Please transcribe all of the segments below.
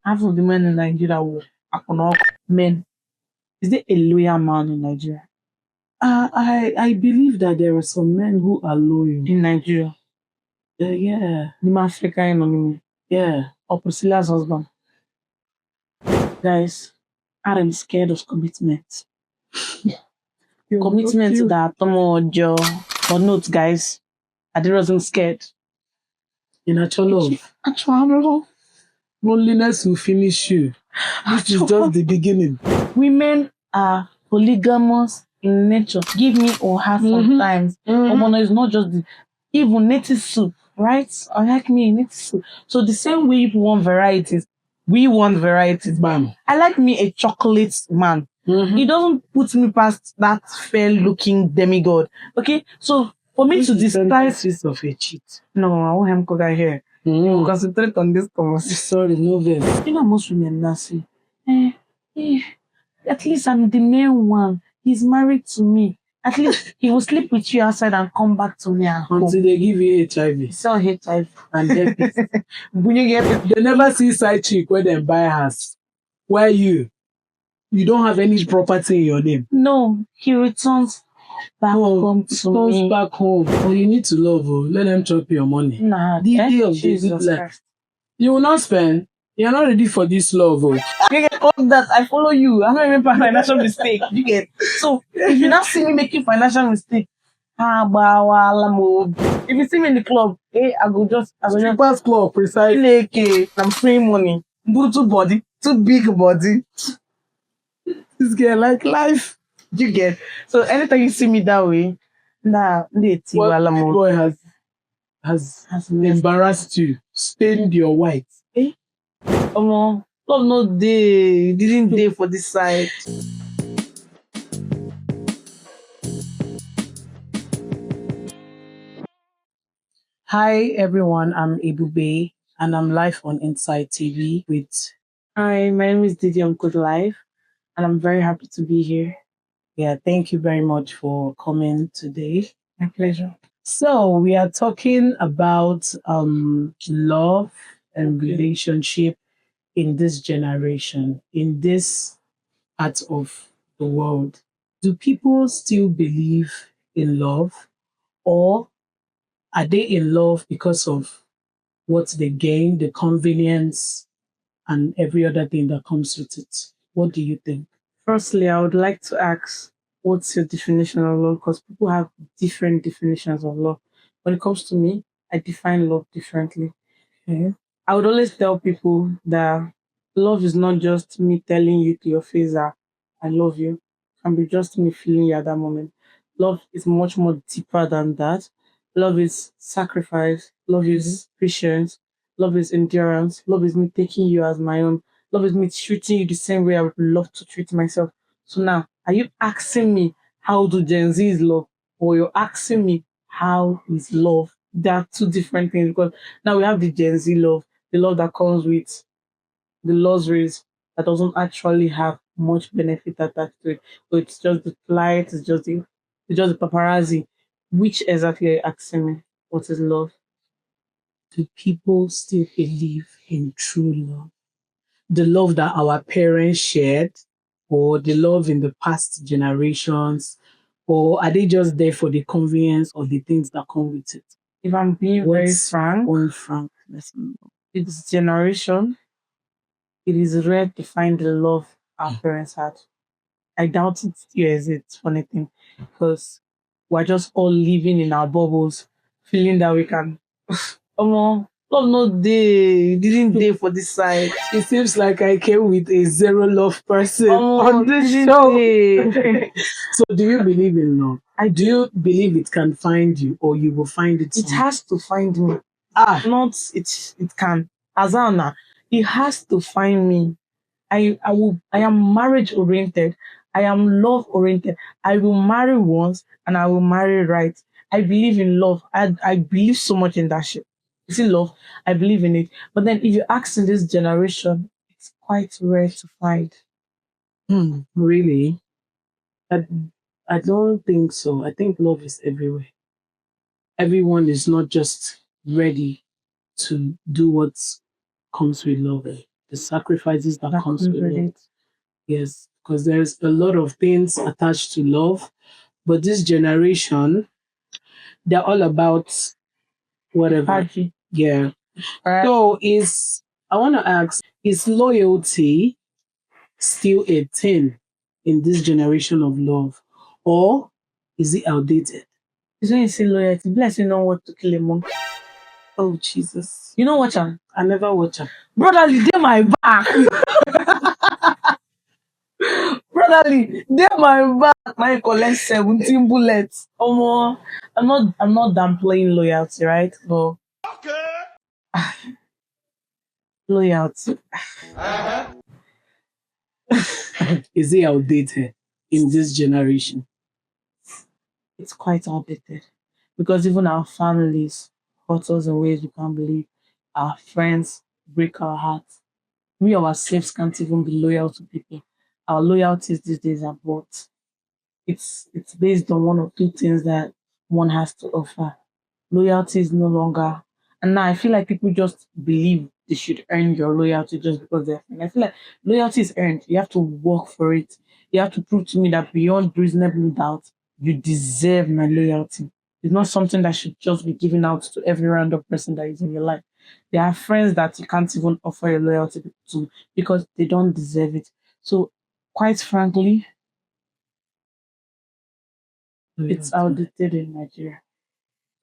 half of the men in Nigeria will men. Is there a loyal man in Nigeria? I believe that there are some men who are loyal. In Nigeria? Yeah. Nima Africa in Yeah. or Priscilla's husband. Guys, I am scared of commitment. Commitment to that but note, guys, I wasn't scared. In actual love. Actual love. Loneliness will finish you. This is just the beginning. Women are polygamous in nature. Give me or her sometimes. It's not just the even native soup, right? I like me native soup. So the same way you want varieties, we want varieties. Bam. I like me a chocolate man. He doesn't put me past that fair-looking demigod. Okay, so for me to despise of a cheat. No, I won't have cook here. You concentrate on this conversation. Sorry, no verse. You know most women now say, at least I'm the main one. He's married to me. At least he will sleep with you outside and come back to me at home. Until they give you HIV. So HIV and herpes. They never see side chick where they buy house. Where you don't have any property in your name. No, he returns back home to me. Comes back home. Oh, you need to love. Let them chop your money. Nah, Didi of Good. You will not spend. You're not ready for this love. You get all that. I follow you. I'm not even a financial mistake. You get. So if you not see me making financial mistake, if you see me in the club, I go just pass club precisely. I'm free money. Too body, too big body. This girl like life. You get. So anytime you see me that way, boy has embarrassed you, stained your white. Love no day, didn't day for this side. Hi everyone, I'm Ebube and I'm live on Inside TV with. Hi, my name is Didi of Good and I'm very happy to be here. Yeah, thank you very much for coming today. My pleasure. So we are talking about love and relationship in this generation, in this part of the world. Do people still believe in love, or are they in love because of what they gain, the convenience, and every other thing that comes with it? What do you think? Firstly, I would like to ask, what's your definition of love? Because people have different definitions of love. When it comes to me, I define love differently. Okay. I would always tell people that love is not just me telling you to your face that I love you. It can be just me feeling you at that moment. Love is much more deeper than that. Love is sacrifice. Love is patience. Love is endurance. Love is me taking you as my own. Love is me treating you the same way I would love to treat myself. So now, are you asking me how do Gen Z is love? Or you're asking me how is love? They are two different things, because now we have the Gen Z love, the love that comes with the luxuries that doesn't actually have much benefit attached to it. So it's just the flight, it's just the paparazzi. Which exactly are you asking me? What is love? Do people still believe in true love? The love that our parents shared, or the love in the past generations, or are they just there for the convenience or the things that come with it? If I'm being very frank, it's generation. It is rare to find the love our parents had. I doubt it still exists, funny thing, because we're just all living in our bubbles, feeling that we can. Love no day, didn't day for this side. It seems like I came with a zero love person on this show. So do you believe in love? Do you believe it can find you, or you will find it? It has to find me. Not it can. Azana, it has to find me. I am marriage oriented. I am love oriented. I will marry once and I will marry right. I believe in love. I believe so much in that shit. You see, love, I believe in it. But then if you ask in this generation, it's quite rare to find. Really? I don't think so. I think love is everywhere. Everyone is not just ready to do what comes with love. the sacrifices that That comes comes with with love. it. Yes, because there's a lot of things attached to love, but this generation, they're all about whatever. Party. Yeah. Right. So I want to ask, is loyalty still a thing in this generation of love, or is it outdated? It's when you say loyalty, bless you know what to kill a monkey. Oh Jesus, You know what, Chan? I never watch her. Brotherly, they my back. Brotherly, they my back. My collect 17 bullets. I'm not downplaying loyalty, right? But loyalty. Is it outdated in this generation? It's quite outdated. Because even our families hurt us in ways we can't believe. Our friends break our hearts. We ourselves can't even be loyal to people. Our loyalties these days are bought. It's based on one or two things that one has to offer. Loyalty is no longer, and now I feel like people just believe they should earn your loyalty just because they're friends. I feel like loyalty is earned. You have to work for it. You have to prove to me that beyond reasonable doubt, you deserve my loyalty. It's not something that should just be given out to every random person that is in your life. There are friends that you can't even offer your loyalty to because they don't deserve it. So, quite frankly, it's outdated in Nigeria.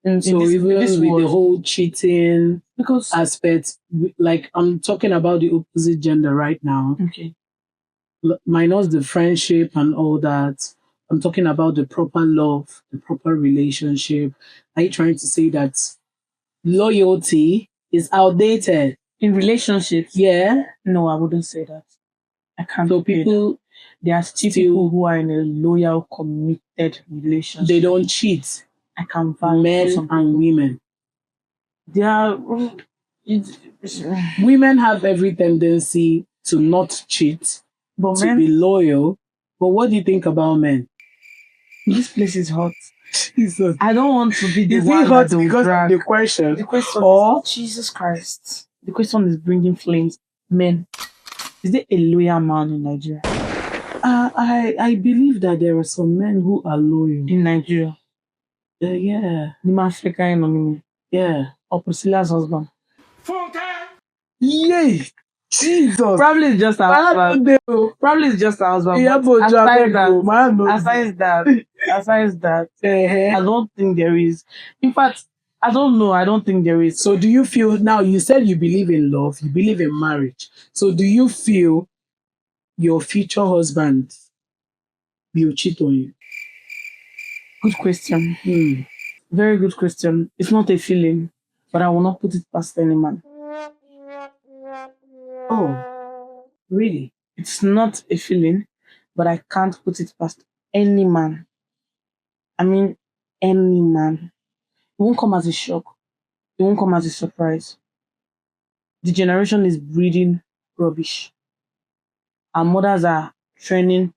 So This even with the world, whole cheating because aspect, like I'm talking about the opposite gender right now, okay, minus the friendship and all that. I'm talking about the proper love, the proper relationship. Are you trying to say that loyalty is outdated? in relationships, Yeah. no, I wouldn't say that. I can't. So say that. people There are still people who are in a loyal, committed relationship. they don't cheat. I can vouch for Men some and people. women. They are. Women have every tendency to not cheat, But to be loyal. But what do you think about men? this place is hot. Jesus. I don't want to be the Is one it hot that they because drag. of the question? The question Or is, Jesus Christ. The question is bringing flames. Men, is there a loyal man in Nigeria? I believe that there are some men who are loyal. In Nigeria, Yeah, the African enemy, yeah. or Priscilla's husband. Yay! Jesus. Probably it's just our husband. Probably it's just our husband. But aside that, I don't think there is. In fact, I don't know. I don't think there is. So do you feel now? You said you believe in love, you believe in marriage. So do you feel your future husband will cheat on you? Good question. Very good question. It's not a feeling, but I will not put it past any man. Oh, really? It's not a feeling, but I can't put it past any man. I mean, any man. It won't come as a shock. It won't come as a surprise. The generation is breeding rubbish. Our mothers are training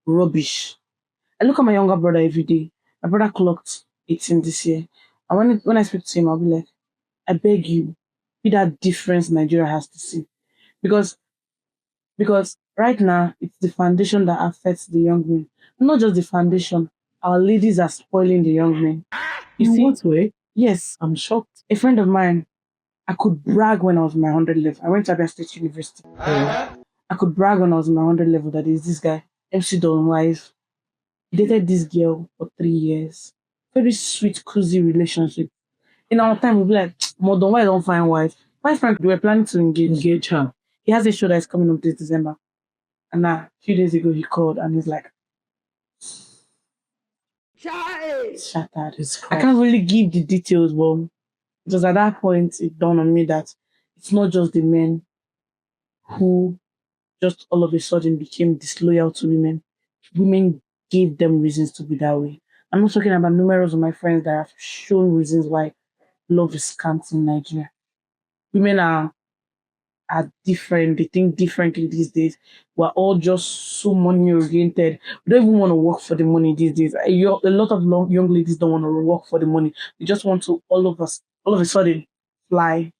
rubbish. I look at my younger brother every day. My brother clocked 18 this year. And when I speak to him, I'll be like, I beg you, be that difference Nigeria has to see. Because right now it's the foundation that affects the young men. Not just the foundation. Our ladies are spoiling the young men. You In see? what way? Yes. I'm shocked. A friend of mine, I could brag when I was in my 100 level. I went to Abia State University. I could brag when I was in my 100 level that is this guy, MC Don wife. He dated this girl for 3 years. Very sweet, cozy relationship. In our time, we'll be like, Modon, why don't find wife? Why Frank, we were planning to engage her. He has a show that is coming up this December. And now, a few days ago, he called and he's like, shattered. I can't really give the details, but because at that point, it dawned on me that it's not just the men who just all of a sudden became disloyal to women. Women gave them reasons to be that way. I'm not talking about numerous of my friends that have shown reasons why love is scant in Nigeria. Women are different. They think differently these days. We're all just so money oriented. We don't even want to work for the money these days. A lot of young ladies don't want to work for the money. They just want to all of a sudden fly.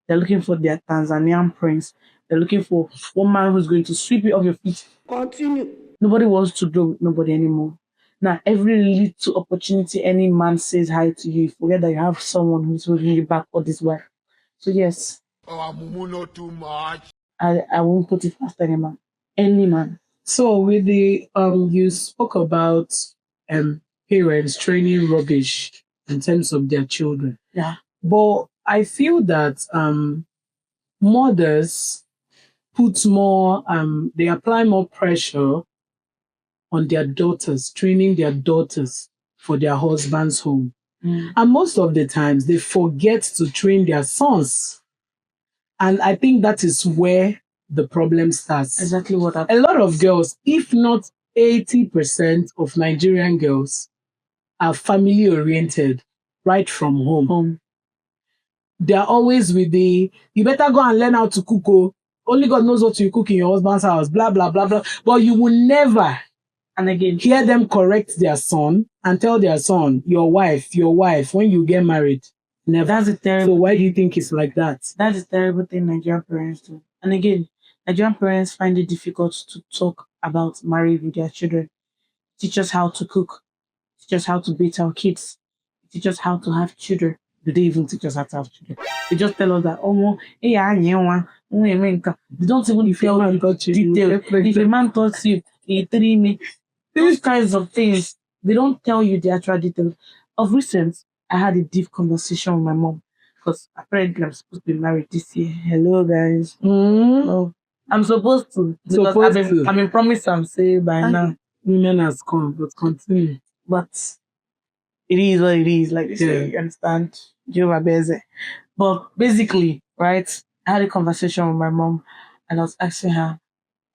They're looking for their Tanzanian prince. They're looking for one man who's going to sweep you off your feet. Continue. Nobody wants to grow with nobody anymore. Now, every little opportunity any man says hi to you, forget that you have someone who's holding you back all this while. So yes, Not too much. I won't put it past any man. Any man. So with the you spoke about parents training rubbish in terms of their children. Yeah. But I feel that mothers put more they apply more pressure on their daughters, training their daughters for their husband's home. And most of the times they forget to train their sons. And I think that is where the problem starts. Exactly what happened. A lot of girls, if not 80% of Nigerian girls, are family oriented right from home. They are always with the, you better go and learn how to cook. Oh. Only God knows what you cook in your husband's house, blah, blah, blah, blah. But you will never And again, hear them correct their son and tell their son, your wife, when you get married. Never. That's a terrible So why do you think it's like that? That's a terrible thing Nigerian parents do. And again, Nigerian parents find it difficult to talk about marriage with their children. Teach us how to cook. Teach us how to beat our kids. Teach us how to have children. Do they even teach us how to have children? They just tell us that, they don't even tell you details. If a man touches you, he three me. Those kinds of things, they don't tell you the actual details. Of recent, I had a deep conversation with my mom because apparently I'm supposed to be married this year. Hello, guys. No, I'm supposed to. Because I've been promised I'm saved by now. Women has come, but continue. But it is what it is, like they say, you understand? Jehovah Beze. But basically, right, I had a conversation with my mom and I was asking her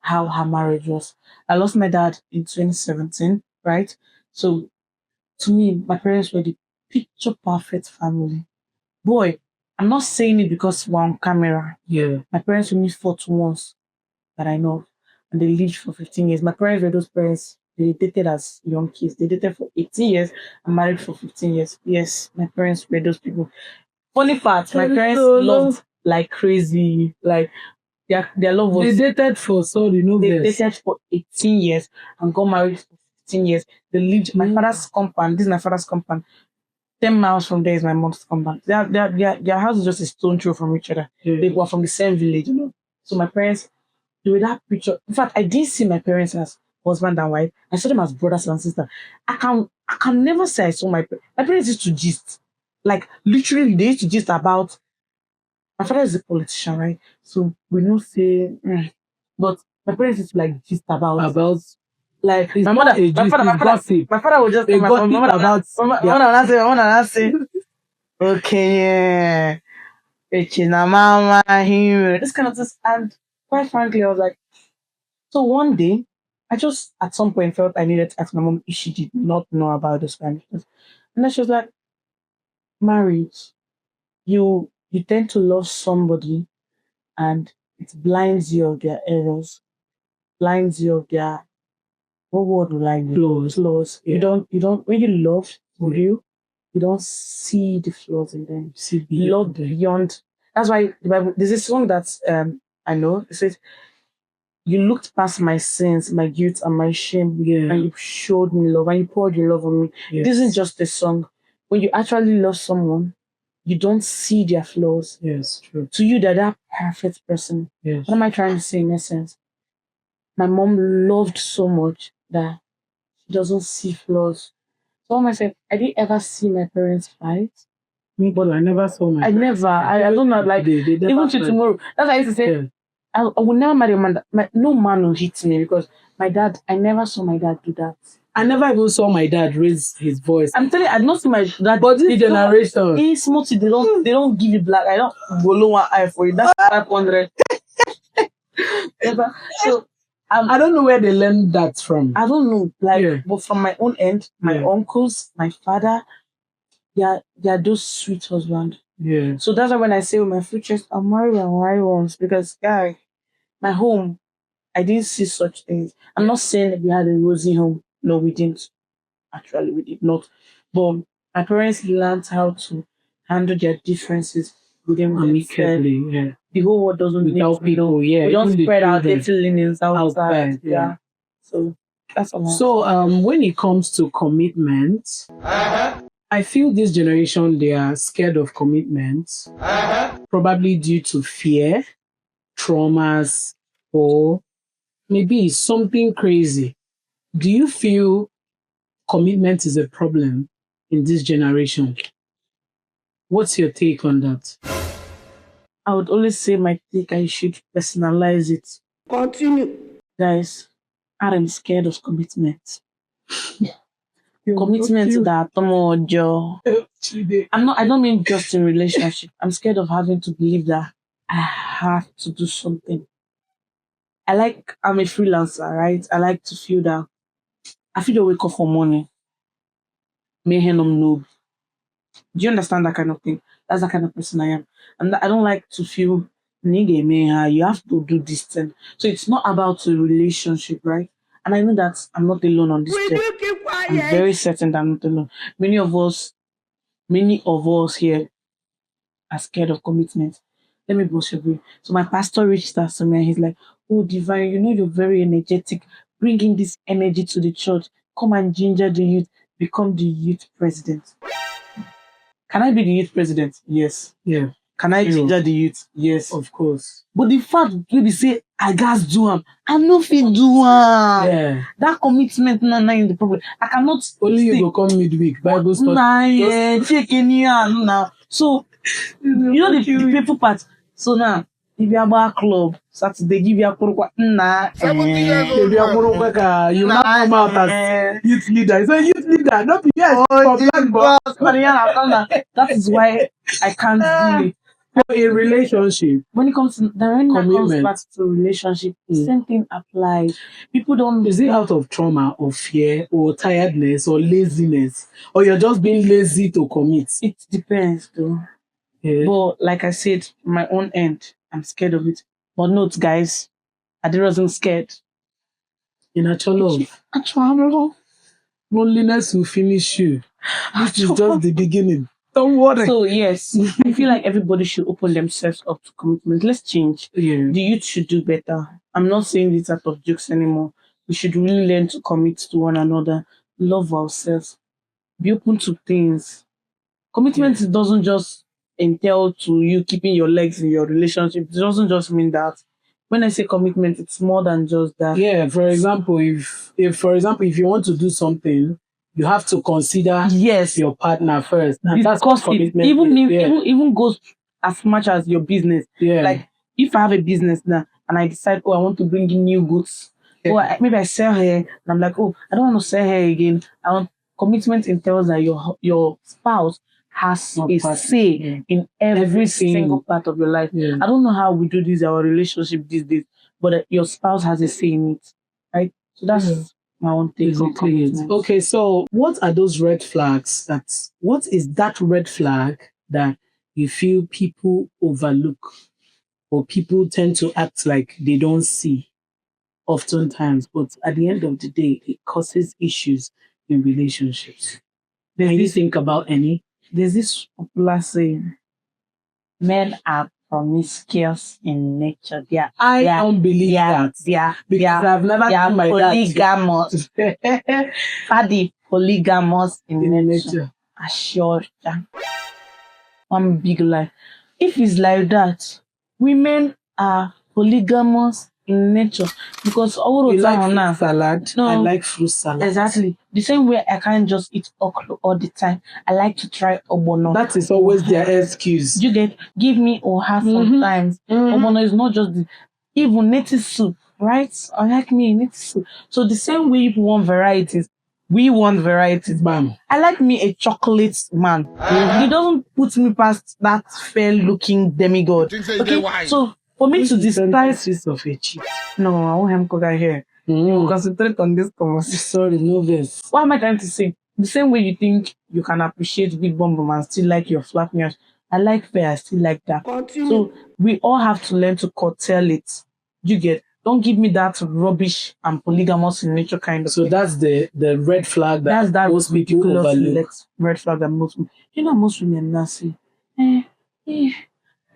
how her marriage was. I lost my dad in 2017, right? So to me, my parents were the picture perfect family. Boy, I'm not saying it because we're on camera. Yeah. My parents only fought once that I know of, and they lived for 15 years. My parents were those parents, they dated as young kids. They dated for 18 years and married for 15 years. Yes, my parents were those people. Funny fact, my parents loved like crazy. Like their love was. They dated for They dated for 18 years and got married for 15 years. They lived my father's compound. This is my father's compound. 10 miles from there is my mom's compound. Their house is just a stone throw from each other. Yeah. They were from the same village, So my parents, they were that picture. In fact, I didn't see my parents as husband and wife. I saw them as brothers and sisters. I can never say I saw my parents used to gist. Like literally, they used to gist about. My father is a politician, right? So we don't say, but my parents used to like gist about like my mother. My father would just tell my mother about. My mother say, okay, yeah, mama, him, this kind of things. And quite frankly, I was like, so one day, I just at some point felt I needed to ask my mom if she did not know about this kind of things. And then she was like, marriage, you tend to love somebody and it blinds you of their errors, blinds you of their what word would I use? Flaws. Yeah. You don't when you love you don't see the flaws in them. You love beyond. That's why the Bible there's this song that I know. It says, you looked past my sins, my guilt, and my shame, and you showed me love, and you poured your love on me. Yes. It isn't just a song. When you actually love someone, you don't see their flaws. Yes, true. To you, they're that perfect person. Yes. What am I trying to say in essence? My mom loved so much that she doesn't see flaws. So myself, I didn't ever see my parents fight. Me, but I never saw my. I don't know, like even to tomorrow. That's why I used to say. Yeah. I will never marry a man no man will hit me because my dad, I never saw my dad do that. I never even saw my dad raise his voice. I'm telling you, I don't see my dad. But this generation, he's small. They don't give you black. I don't follow one eye for you. That's 500. So I don't know where they learned that from. I don't know, but from my own end, my uncles, my father, they are those sweet husbands. Yeah. So that's why when I say with my futures, I'm married and married once because my home, I didn't see such things. I'm not saying that we had a rosy home. No, we didn't. Actually, we did not. But my parents learned how to handle their differences within themselves. amicably, yeah. The whole world doesn't need Without to know. people, yeah. We don't even the spread our children dirty linens outside. outside, Yeah. So that's all. So when it comes to commitment, I feel this generation they are scared of commitment, probably due to fear, traumas, or maybe it's something crazy. Do you feel commitment is a problem in this generation? What's your take on that? I would always say my take, I should personalize it. Continue. Guys, I am scared of commitment. Commitment that I don't mean just in relationship. I'm scared of having to believe that I have to do something. I'm a freelancer, right? I like to feel that I feel to wake up for morning. No. Do you understand that kind of thing? That's the kind of person I am. And I don't like to feel nigga man, you have to do this thing. So it's not about a relationship, right? And I know that I'm not alone on this Will step. you keep I'm quiet? very certain that I'm not alone. Many of us here are scared of commitment. Let me boast your brain. So my pastor reached out to me and he's like, "Oh, Divine, you know you're very energetic. Bring in this energy to the church. Come and ginger the youth. Become the youth president." Can I be the youth president? Yes. Yeah, Can I Sure. ginger the youth? Yes. of course. But the fact wey be say I gats do am, I no fit do am. Yeah. That commitment na in the problem. I cannot Only you stay. go come midweek, Bible study. Nah, yeah, check any hand now. So you know the painful part. So now, if you are bar club, Saturday give you a kurukwa. Nah, 70 years old Maybe man. you now come out as youth leader. So youth leader, not be yes, Oh, for black boy. that is why I can't do it. So in relationship, When it comes to when it comes Commitment. back to relationship, same thing applies. People don't is it out of trauma or fear or tiredness or laziness? Or you're just being lazy to commit? It depends though. Yeah. But like I said, my own end, I'm scared of it. But note, guys, I wasn't scared. In actual love, Actually, loneliness will finish you. This is just the beginning. Don't worry. so yes, I feel like everybody should open themselves up to commitment. Let's change. Yeah. The youth should do better. I'm not saying this out of jokes anymore. We should really learn to commit to one another, love ourselves, be open to things. Commitment doesn't just entail to you keeping your legs in your relationship. It doesn't just mean that. When I say commitment, it's more than just that. Yeah, for example, if you want to do something, you have to consider Yes, your partner first. And that's because what it commitment even is. Yeah. even goes as much as your business. Yeah. Like if I have a business now and I decide, oh, I want to bring in new goods, or maybe I sell hair and I'm like, oh, I don't want to sell hair again. I want commitment entails that your spouse has Not a part- say yeah. in every Everything. single part of your life. Yeah. I don't know how we do this our relationship these days, but your spouse has a say in it, right? So that's my own take on Basically it. commitment. Okay, so what are those red flags what is that red flag that you feel people overlook or people tend to act like they don't see oftentimes, but at the end of the day, it causes issues in relationships? Can you think about any? There's this popular saying, men are promiscuous in nature. I don't believe that. Because I've never seen my dad. Polygamous. Paddy polygamous in In nature. nature. Assure ya. One big lie. If it's like that, women are polygamous in nature because all You the like time fruit now. salad? No. I like fruit salad. Exactly. The same way I can't just eat okra all the time. I like to try obono. That is always their excuse. You get give me oha sometimes. Obono is not just even native soup, right? I like me native soup. So the same way people want varieties, we want varieties. Bam. I like me a chocolate man. He doesn't put me past that fair looking demigod. Think say they wise. So for me to despise Piece of a cheat. no, I want him to get here. Concentrate on this conversation. Sorry, no this. What am I trying to say? The same way you think you can appreciate big bum bum and still like your flat nails, I like fair, I still like that. Continue. So we all have to learn to curtail it. You get? Don't give me that rubbish and polygamous in nature kind of So thing. that's the red flag That's that most people ridiculous overlook. red flag that most women. You know most women now say,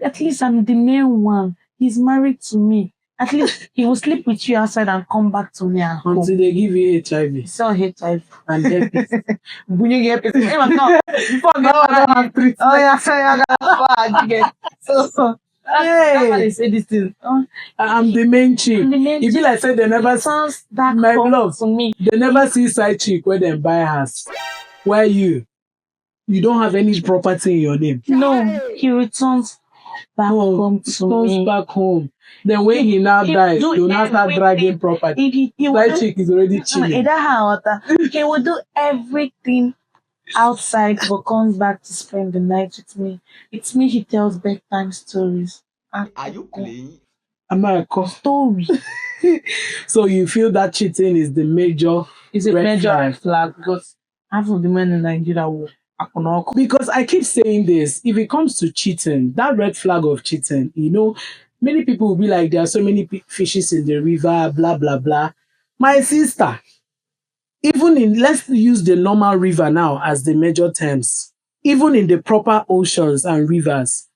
At least I'm the main one. He's married to me. At least he will sleep with you outside and come back to me at home. Until they give you HIV. So HIV And herpes. Bunyi herpes. Before oh yeah, sorry, I got get. So that's why they say this thing. I'm the main chick. I'm the main If you like say they never sounds that my love to me. they never see side chick where they buy house. Where you don't have any property in your name. No, he returns back home to me. Back home. Then when he now dies, do not start dragging property. Side chick is already chilling. He will do everything outside but comes back to spend the night with me. It's me he tells bedtime stories. Are you playing? Am I a story? So you feel that cheating is the major red flag because half of the men in Nigeria will. Because I keep saying this, if it comes to cheating, that red flag of cheating, many people will be like, there are so many fishes in the river, blah, blah, blah. My sister, let's use the normal river now as the major terms, even in the proper oceans and rivers,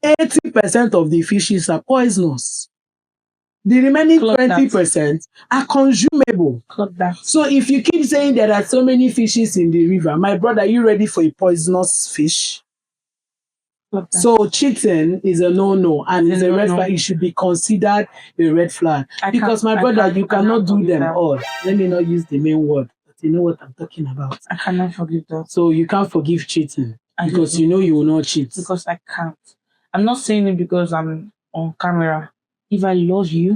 80% of the fishes are poisonous. The remaining 20% are consumable. So if you keep saying there are so many fishes in the river, my brother, are you ready for a poisonous fish? So cheating is a no-no and it's a red flag. It should be considered a red flag. Because my brother, you cannot do them all. Let me not use the main word, but you know what I'm talking about. I cannot forgive that. So you can't forgive cheating because you know you will not cheat. Because I can't. I'm not saying it because I'm on camera. If I love you,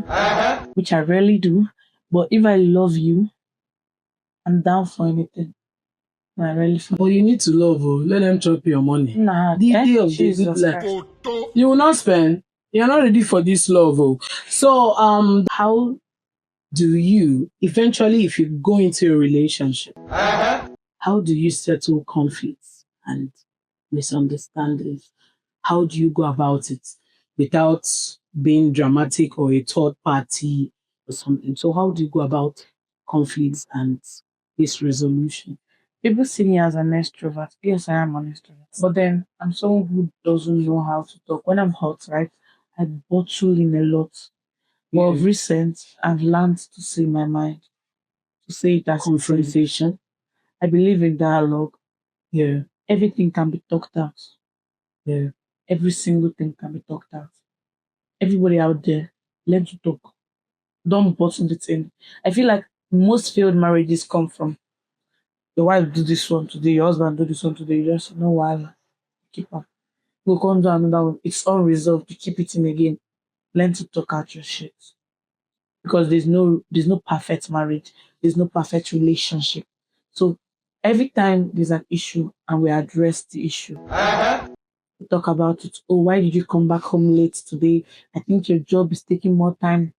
which I rarely do, but if I love you, I'm down for anything. I really. But you need to love. Let them chop your money. Nah, Didi of Good. You will not spend. You're not ready for this love. So how do you eventually, if you go into a relationship, how do you settle conflicts and misunderstandings? How do you go about it without being dramatic or a third party or something? So how do you go about conflicts and this resolution? People see me as an extrovert. Yes, I am an extrovert. But then I'm someone who doesn't know how to talk. When I'm hot, right, I bottle in a lot. But of recent, I've learned to say my mind, to say it as Confrontation. I believe in dialogue. Yeah. Everything can be talked out. Yeah. Every single thing can be talked out. Everybody out there, learn to talk. Don't bottle the thing. I feel like most failed marriages come from your wife do this one today, your husband do this one today, you just know why. Keep up. We'll come down another one. It's unresolved. You keep it in again. Learn to talk out your shit. Because there's no perfect marriage. There's no perfect relationship. So every time there's an issue and we address the issue, we talk about it. Oh, why did you come back home late today? I think your job is taking more time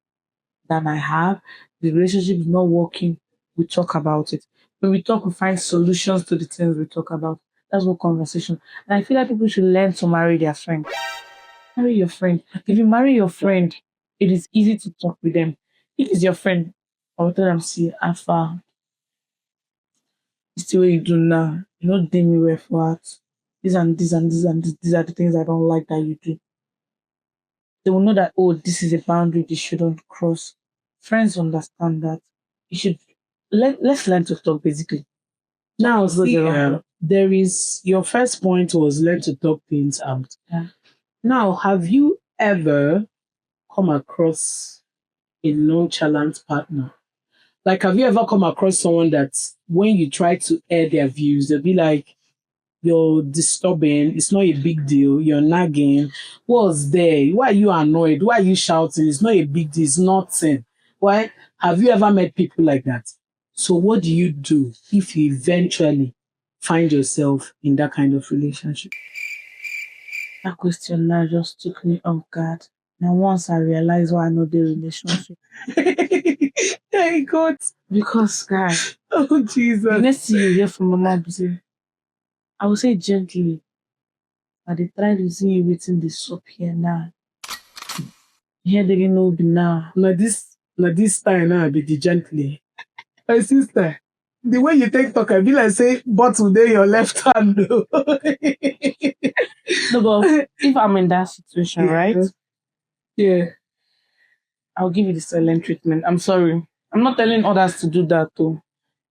than I have. The relationship is not working. We talk about it. When we talk, we find solutions to the things we talk about. That's what conversation. And I feel like people should learn to marry their friend. Marry your friend. If you marry your friend, it is easy to talk with them. If it's your friend, I will tell them, see, Alpha, it's the way you do now. You don't deem me well for that. These and these and these and these are the things I don't like that you do. They will know that, oh, this is a boundary they shouldn't cross. Friends understand that. You should let's learn to talk basically. Now, see, there is your first point was learn to talk things out. Yeah. Now, have you ever come across a nonchalant partner? Like, have you ever come across someone that when you try to air their views, they'll be like, you're disturbing, it's not a big deal, you're nagging, what's there? Why are you annoyed? Why are you shouting? It's not a big deal, it's nothing. Why? Have you ever met people like that? So what do you do if you eventually find yourself in that kind of relationship? That question now just took me off guard. Now once I realized why I know the relationship. Hey God. Because guys, Oh Jesus. the next thing you hear from Mama Buzi, I will say gently. I they try to see everything this up here now. Here they know be now. Now this time now be the gently. My sister. the way you take talk, I be like say bottle dey your left hand. No, but if I'm in that situation, right, Yeah. I'll give you the silent treatment. I'm sorry. I'm not telling others to do that too,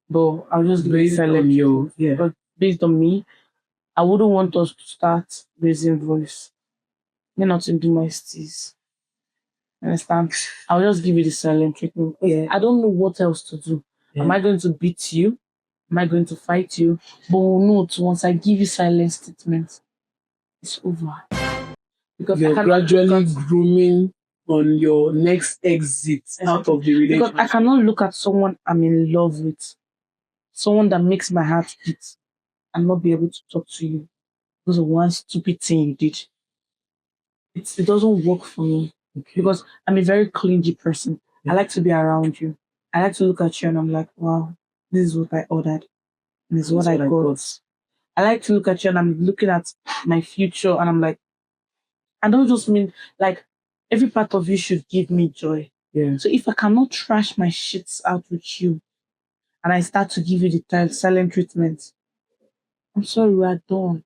but I'll just give you Based silent on your treatment. But based on me, I wouldn't want us to start raising voice. Me not to do my steez. Understand? I'll just give you the silent treatment. Yeah. I don't know what else to do. Yeah. Am I going to beat you? Am I going to fight you? But note, once I give you silent statement, it's over. Because I you're cannot gradually look at- grooming on your next exit out of the because relationship. I cannot look at someone I'm in love with, someone that makes my heart beat, and not be able to talk to you because of one stupid thing you did. It doesn't work for me because I'm a very clingy person. I like to be around you. I like to look at you and I'm like, wow, this is what I ordered. And this is what I got. I like to look at you and I'm looking at my future and I'm like, I don't just mean like every part of you should give me joy. Yeah. So if I cannot trash my shits out with you and I start to give you the silent treatment, I'm sorry, we're done.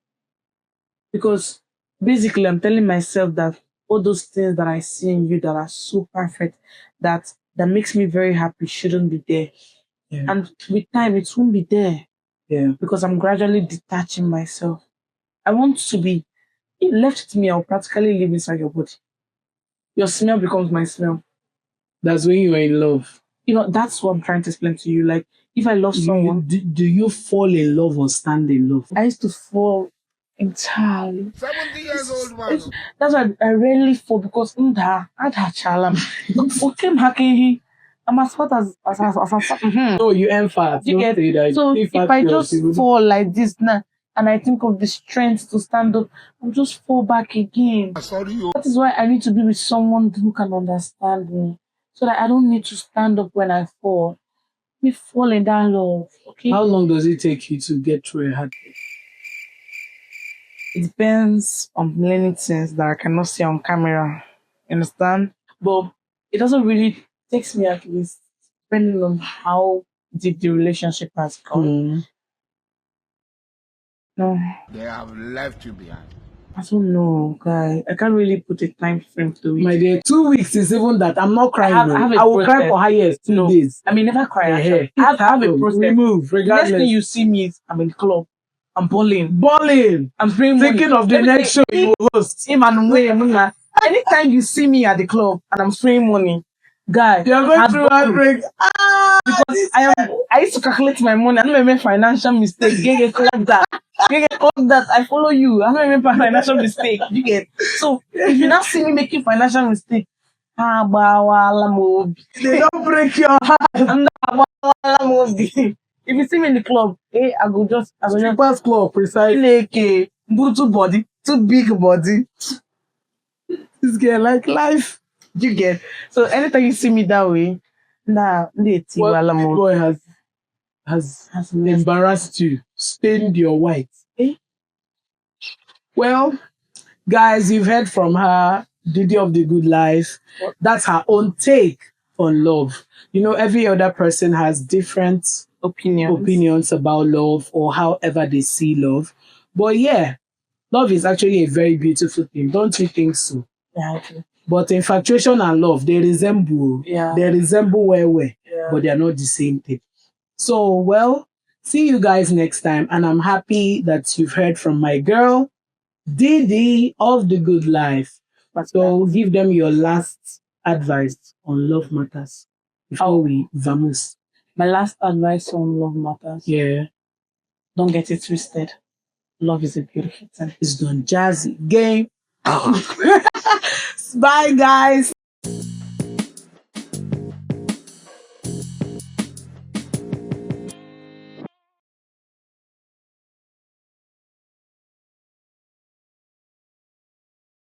Because basically, I'm telling myself that all those things that I see in you that are so perfect, that makes me very happy, shouldn't be there. Yeah. And with time, it won't be there Yeah. because I'm gradually detaching myself. I want to be, if left to me, I'll practically live inside your body. Your smell becomes my smell. That's when you're in love. You know, that's what I'm trying to explain to you. Like, if I love someone, Do you fall in love or stand in love? I used to fall entirely. 70 years old man. That's why I rarely fall because I had chalam. Okay, hacking. I'm as fat as No, you ain't fat. You Don't get say that. so Stay if fat I to just yourself. fall like this now and I think of the strength to stand up, I'll just fall back again. Sorry, you. That is why I need to be with someone who can understand me. So that I don't need to stand up when I fall. Me fall in that love. Okay. How long does it take you to get through a heartbreak? It depends on many things that I cannot see on camera. You understand? But it doesn't really takes me at least depending on how deep the relationship has gone. No, They have left you behind. I don't know, guy. I can't really put a time frame to it. My dear, 2 weeks is even that. I'm not crying. I will cry for highest 2 days. I mean, never cry. Yeah. Actually. I have a process. Remove, The next regardless. thing you see me is I'm in the club. I'm balling. Balling. I'm spraying money. Thinking of the next show you will host. Anytime you see me at the club and I'm spraying money, guy, You're going through heartbreak. because I used to calculate my money. I don't make financial mistake. Get clock that. I follow you. I don't make financial mistake. You get so if you now see me making financial mistake, They don't break your heart. if you see me in the club, I go just Strippers club, precisely. like too body, too big body. This girl like life. You get so anytime you see me that way, What boy has embarrassed you, stained your white. Well, guys, you've heard from her, Didi of the Good Life. That's her own take on love. You know, every other person has different opinions about love or however they see love. But yeah, love is actually a very beautiful thing. Don't you think so? Yeah, okay. But infatuation and love, they resemble. Yeah. They resemble well, Yeah. but they are not the same thing. So, well, see you guys next time. And I'm happy that you've heard from my girl, Didi of the Good Life. So give them your last advice on love matters before we vamos. My last advice on love matters. Yeah. Don't get it twisted. Love is a beautiful thing. It's done jazzy game. Bye, guys.